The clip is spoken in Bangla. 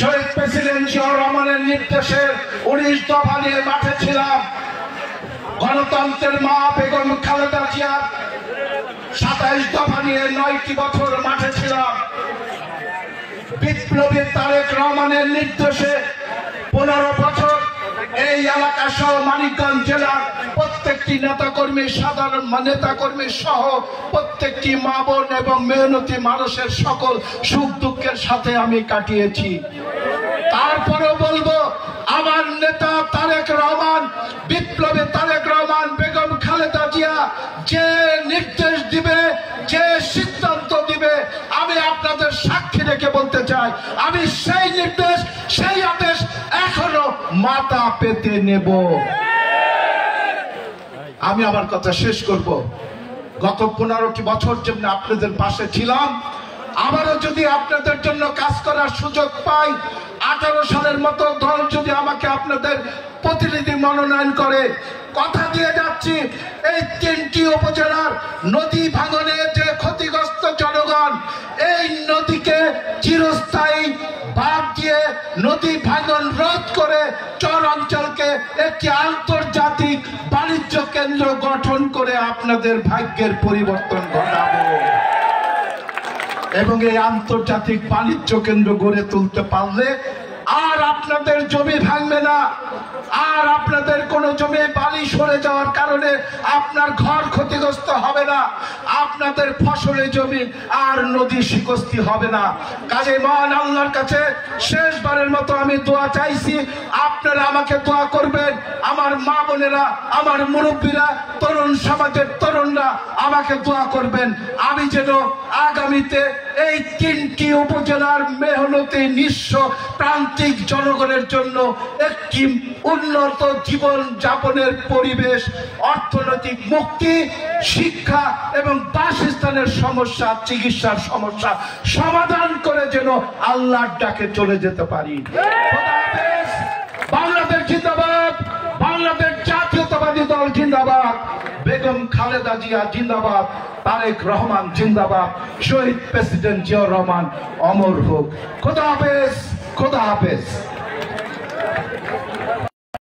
শহীদ প্রেসিডেন্ট জিয়াউর রহমানের নির্দেশে 19 দফা নিয়ে মাঠে ছিলাম। গণতন্ত্রের মা বেগম খালেদা জিয়া 27 দফা নিয়ে 9টি বছর মাঠে ছিলাম। বিপ্লবী তারেক রহমানের নির্দেশে 15 বছর এই এলাকা সহ মানিকগঞ্জ জেলার প্রত্যেকটি নেতাকর্মী, সাধারণ নেতাকর্মী সহ প্রত্যেকটি মা বোন এবং মেহনতি মানুষের সকল সুখ দুঃখের সাথে আমি কাটিয়েছি। তারপরেও বলবো, আমার নেতা তারেক রহমান, বিপ্লবী তারেক রহমান, বেগম খালেদা জিয়া যে নির্দেশ দিবে, যে সিদ্ধান্ত দিবে, আমি আপনাদের সাক্ষী রেখে বলতে চাই, আমি সেই নির্দেশ, সেই আদেশ এখনো মাথা পেতে নেব। আমি আমার কথা শেষ করব। গত 15টি বছর যেমন আপনাদের পাশে ছিলাম, আবারও যদি আপনাদের জন্য কাজ করার সুযোগ পাই, 18 সালের মতো দল যদি আমাকে আপনাদের প্রতিনিধি মনোনয়ন করে, কথা দিয়ে যাচ্ছি, এই 3টি উপজেলার নদী ভাঙনে যে ক্ষতিগ্রস্ত জনগণ, এই নদীকে চিরস্থায়ী বাঁধ দিয়ে নদী ভাঙন রোধ করে চর অঞ্চলকে একটি আন্তর্জাতিক বাণিজ্য কেন্দ্র গঠন করে আপনাদের ভাগ্যের পরিবর্তন ঘটাবো এবং এই আন্তর্জাতিক বাণিজ্য কেন্দ্র গড়ে তুলতে পারলে আর আপনাদের জমি ভাঙবে না, আর আপনাদের কোনো জমি বালি সরে যাওয়ার কারণে আপনার ঘর ক্ষতিগ্রস্ত হবে না, আপনাদের ফসলের জমি আর নদী শিকস্তি হবে না। কাজে মহান আল্লাহর কাছে শেষবারের মতো আমি দোয়া চাইছি, আপনারা আমাকে দোয়া করবেন। আমার মা বোনেরা, আমার মুরব্বীরা, তরুণ সমাজের তরুণরা আমাকে দোয়া করবেন, আমি যেন আগামীতে এই 3টি উপজেলার মেহনতি নিঃস্ব প্রান্তিক জনগণের জন্য একটি উন্নত জীবন যাপনের পরিবেশ, অর্থনৈতিক মুক্তি, শিক্ষা এবং বাসস্থানের সমস্যা, চিকিৎসার সমস্যা সমাধান করে যেন আল্লাহর ডাকে চলে যেতে পারি। বাংলাদেশ জিন্দাবাদ, বাংলাদেশ জাতীয়তাবাদী দল জিন্দাবাদ, বেগম খালেদা জিয়া জিন্দাবাদ, তারেক রহমান জিন্দাবাদ, শহীদ প্রেসিডেন্ট জিয়াউর রহমান অমর হোক। খোদা হাফেজ, খোদা হাফেজ।